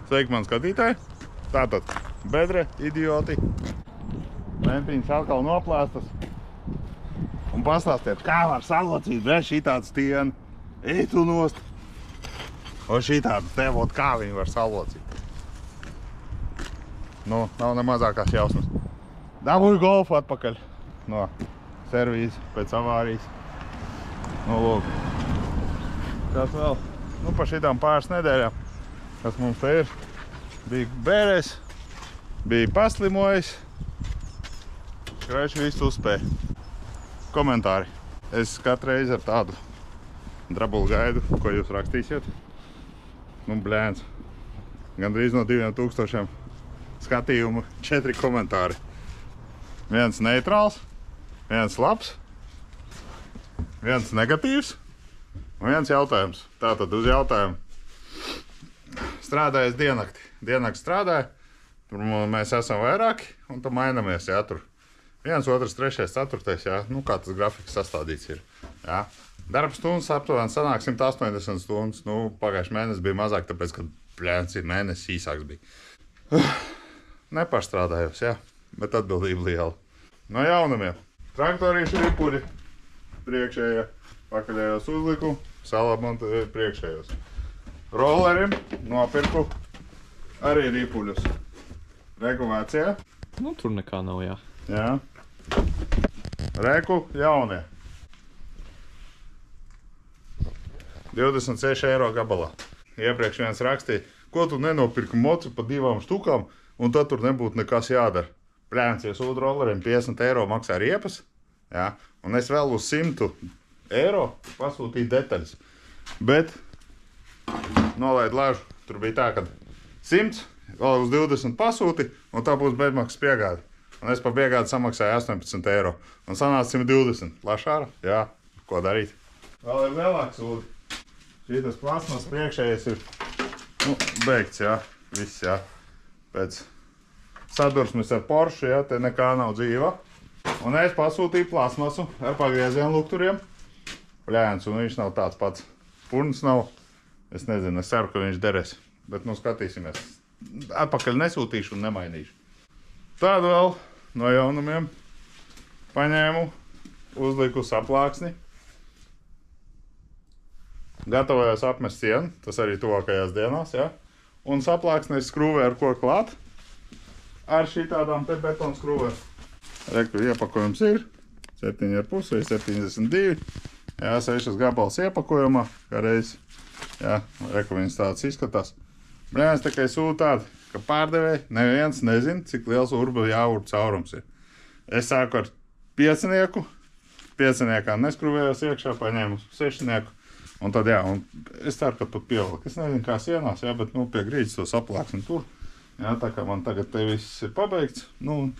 Sveiki, man skatītāji. Tātad, bedre, idioti. Lentiņas atkal noplēstas. Un pastāstiet, kā var salocīt, šitāds tieni. Ej tu nost. Un šitāds tevot, kā viņi var salocīt. Nu, nav ne mazākās jausmas. Dabūju golfu atpakaļ no servīza pēc avārijas. Nu, lūk. Kas vēl? Nu, pa šitām pāris nedēļām, kas mums te ir. Bija bērēs, bija paslimojis. Kraiši visu uzspēja. Komentāri. Es katru reizi ar tādu drabulu gaidu, ko jūs rakstīsiet. Nu, blēns. Gandrīz no 2000 skatījumu 4 komentāri. Viens neitrāls, viens labs, viens negatīvs un viens jautājums. Tātad uz jautājumu. Strādājas diennakti. Diennakti strādāja, tur mēs esam vairāki un tad mainamies, jā, tur. 1, 2, 3, 4, jā, nu kā tas grafiks sastādīts ir, jā. Darba stundas aptuveni sanāk 180 stundas, nu pagājuši mēnesis bija mazāk, tāpēc, ka plēns ir mēnesis īsāks bija. Nepārstrādājos, jā, bet atbildība liela. No jaunumiem. Traktorīšu ripuļi, priekšējie, pakaļējos uzliku, salamontēju priekšējos. Rollerim nopirku arī ripuļus. Reku vecie. Nu, tur nekā nav, jā. Jā. Reku jaunie. 26 eiro gabalā. Iepriekš viens rakstīja, ko tu nenopirki mocu pa 2 štukām, un tad tur nebūtu nekas jādara. Plēns, ja sūdu rolleriem 50 eiro maksā riepas, jā, un es vēl uz 100 eiro pasūtīju detaļas. Bet nolaid lāžu, tur bija tā, ka 100, vēl uz 20 pasūti, un tā būs bezmaksas piegāde. Un es pa piegādi samaksāju 18 eiro, un sanāca 120. Lašāra, jā, ko darīt. Vēl ir lielāks sūdi. Šitas plasmas priekšējais ir, nu, beigts, jā, viss, jā. Pēc sadursmes ar Porsche, jā, te nekā nav dzīva. Un es pasūtīju plasmasu ar pagriezienu lukturiem. Pļēns, un viņš nav tāds pats. Purns nav. Es nezinu, es ceru, ka viņš derēs. Bet, nu, skatīsimies. Atpakaļ nesūtīšu un nemainīšu. Tādu vēl no jaunumiem paņēmu, uzliku saplāksni. Gatavojos apmest sienu, tas arī tuvākajās dienās, jā. Un saplāksni es skrūvēju ar ko klāt. Ar šitādām te betonu skrūvēm. Reku iepakojums ir 7,5 vai 72. Jā, 6 gabals iepakojumā, kā reiz. Jā, reku viņas tāds izskatās. Brēns tikai sūta tāda, ka pārdevēji neviens nezin, cik liels urba jāur caurums ir. Es sāku ar 5. 5. neskrūvējos iekšā, paņēmu 6. Un tad jā, un es ceru, ka pat pievelku. Es nezinu, kā sienās, jā, bet, nu, pie grīdas to saplāksni tur. Jā, tā kā man tagad te viss ir pabeigts. Nu,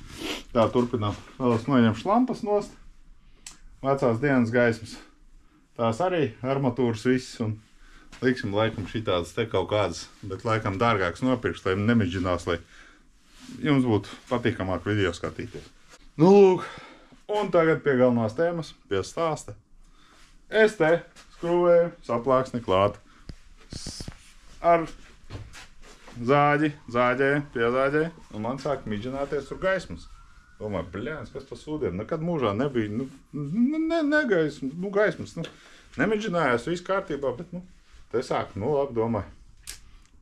tā turpinām. Vēl es noņemšu lampas nost. Vecās dienas gaismas. Tās arī armatūras viss un liksim laikam šitādas te kaut kādas, bet laikam dārgāks nopirks, lai nemidžinās, lai jums būtu patīkamāk video skatīties. Nu, lūk, un tagad pie galvenās tēmas, pie stāsta. Es te skrūvēju saplāksni klāt ar zāģēju, piezāģēju, un man sāk midžināties tur gaismas. Domāju, bļēns, kas pa sūdiem, nekad mūžā nebija, gaismas, nemidžinājās, viss kārtībā, bet, te sāku, labi, domāju.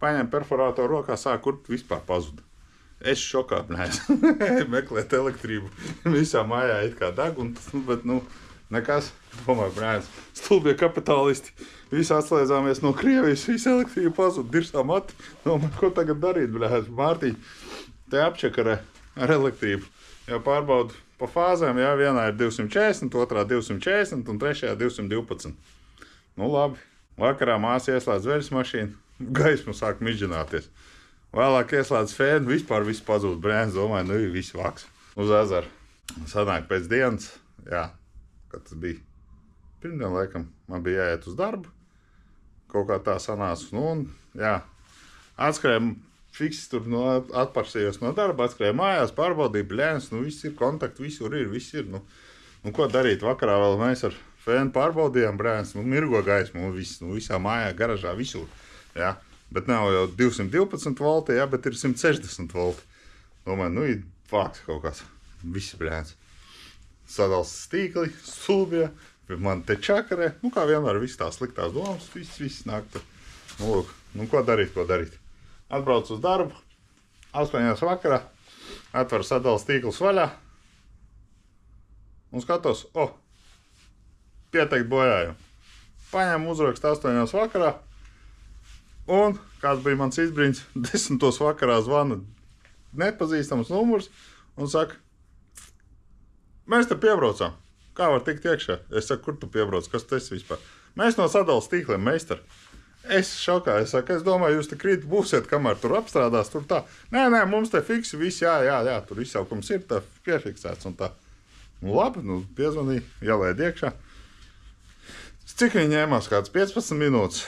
Paņem perforātoru rokā, sāk, kur vispār pazuda. Es šokā, meklēt elektrību, visā mājā it kā deg, bet, nekas, domāju, brēns, stulbie kapitālisti, visi atslēdzāmies no Krievijas, visa elektrība pazuda, dirsā mati, domāju, ko tagad darīt, brēns, Mārtiņ, te apčekarē ar elektrību, jau pārbaudu pa fāzēm, jā, vienā ir 240, otrā 240 un trešajā 212. Nu, labi, vakarā māsa ieslēdz veļas mašīnu, gaismu sāk midžināties. Vēlāk ieslēdz fēnu, vispār viss pazūd, brēns, domāju, viss vaks uz ezeru. Sanāk pēc dienas, jā, kad tas bija pirmdien, laikam, man bija jāiet uz darbu, kaut kā tā sanāca, un, jā, atskrēju, fiks tur atparsījos no darba, atskrēju mājās, pārbaudīju, bļēns, viss ir kontakti, visur ir, viss ir, ko darīt, vakarā vēl mēs ar fēnu pārbaudījām, brēns, mirgo gaismu, viss, visā mājā, garažā, visur, jā. bet nav jau 212 volti, jā, bet ir 160 volti. Domāju, nu ir vāks kaut kāds. Viss brēns. Sadals stīkli, sulbie, man te čakarē. Nu, kā vienmēr, viss tās sliktās domas, viss nāk tur. Nu, lūk, nu, ko darīt? Atbrauc uz darbu, 8 vakarā, atveru sadals tīklus vaļā un skatos, pieteikt bojājumu. Paņēmu uzrakstu 8 vakarā un, kāds bija mans izbrīns, 10 vakarā zvana nepazīstams numurs un saka, mēs te piebraucam. Kā var tikt iekšā? Es saku, kur tu piebrauc? Kas tas vispār? Mēs no sadalas tīkliem, meistari. Es šokā, es domāju, jūs te krīt būsiet, kamēr tur apstrādās, tur tā. Nē, mums te fiksi, viss, jā, tur izsaukums ir tā piefiksēts un tā. Nu labi, piezvanīja, jālaid iekšā. Cik viņi ņēmās? Kāds 15 minūtes.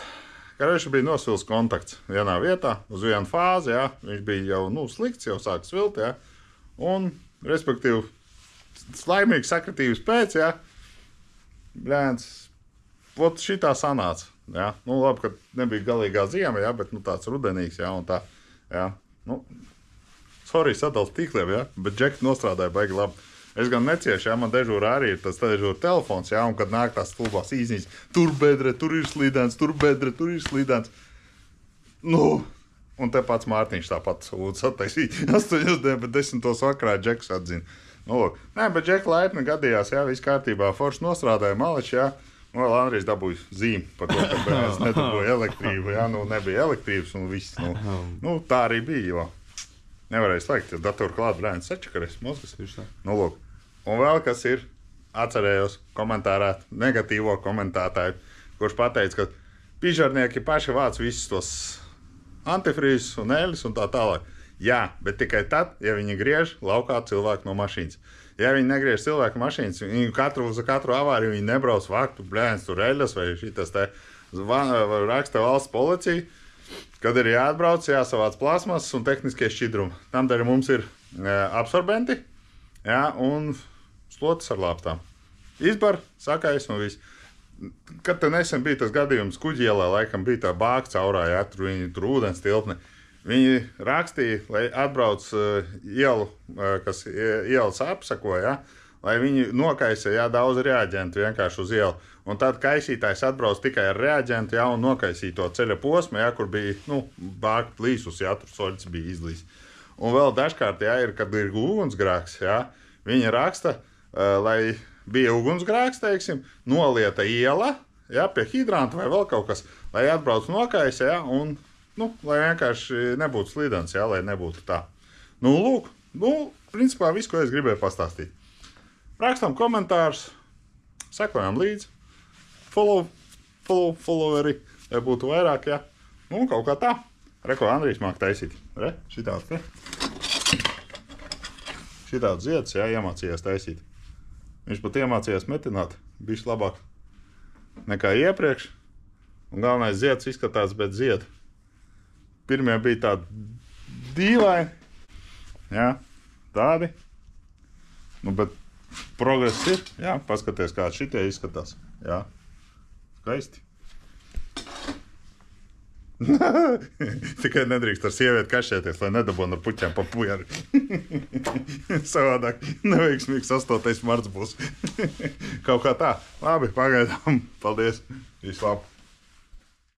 Karēši bija nosvils kontakts vienā vietā, uz vienu fāzi, jā. Viņš bija jau, slikts, jau sāk svilt, jā. Un, respektīvi, laimīgs sakritības pēc, jā. Bļēns, vot šitā sanāca, jā. Nu, labi, ka nebija galīgā ziema, jā, bet, tāds rudenīgs, jā, un tā, jā. Sorry, sadals tīkliem, jā, bet džekti nostrādāja baigi labi. Es gan neciešu, jā, man dežūra arī ir tas dežūra telefons, jā, un kad nāk tās stulbās īziņas, tur bedre, tur ir slīdēns, tur bedre, tur ir slīdēns. Un te pats Mārtiņš tāpat sūdz attaisīja 8, bet 10 vakarā džeks atzina. Lūk, nē, bet džeka laipni gadījās, jā, viss kārtībā, forši nostrādāja maliči, jā, un vēl Andrijs dabūja zīmi par to, ka bērns nedabūja elektrību, jā, nebija elektrības un viss, tā arī bija, jo nevarēja slēgt, jo datoru klāt bērns sačakarēs, mozgas. Lūk. Un vēl kas ir, atcerējos komentārā, negatīvo komentētāju, kurš pateica, ka pižarnieki paši vāc visus tos antifrīzus un eļļus un tā tālāk. Jā, bet tikai tad, ja viņi griež laukā cilvēku no mašīnas. Ja viņi negriež cilvēku mašīnas, viņi uz katru avāriju viņi nebrauc vāktu blēns tur eļļas vai šitas te raksta valsts policija, kad ir jāatbrauc, jāsavāc plasmas un tehniskie šķidrumi. Tamdēļ mums ir absorbenti, jā, un slotas ar lāpstām. Izbar, sakais un viss. Kad te nesen bija tas gadījums Kuģielā, laikam bija tā bāka caurā, jā, tur ūdens tilpne. Viņi rakstīja, lai atbrauc ielu, kas ielas apsako, jā, lai viņi nokaisa, jā, daudz reaģentu vienkārši uz ielu. Un tad kaisītājs atbrauc tikai ar reaģentu, jā, un nokaisīja to ceļa posmu, jā, kur bija, bāka plīsus, jā, tur soļas bija izlīs. Un vēl dažkārt, jā, kad ir ugunsgrēks, jā, viņi raksta, lai bija ugunsgrēks, teiksim, nolieta iela, jā, pie hidranta vai vēl kaut kas, lai atbrauc nokaisa, jā, un, lai vienkārši nebūtu slīdens, jā, lai nebūtu tā. Lūk, principā viss, ko es gribēju pastāstīt. Rakstam komentārus, sekojam līdzi, followeri, ja būtu vairāk, jā. Kaut kā tā. Reko, Andrijs māk taisīt. Šitāds te. Šitāds ziedus, jā, iemācījās taisīt. Viņš pat iemācījās metināt, bišķi labāk nekā iepriekš. Un galvenais ziedus izskatās, bet ziedu. Pirmie bija tādi dīvaini, jā, tādi. Bet progress ir, jā, paskaties, kā šitie izskatās, jā, skaisti. Tikai nedrīkst ar sievieti kašēties, lai nedabūna ar puķiem pa pujari. Savādāk neveiksmīgs 8. marts būs. Kaut kā tā. Labi, pagaidām. Paldies. Visu labu.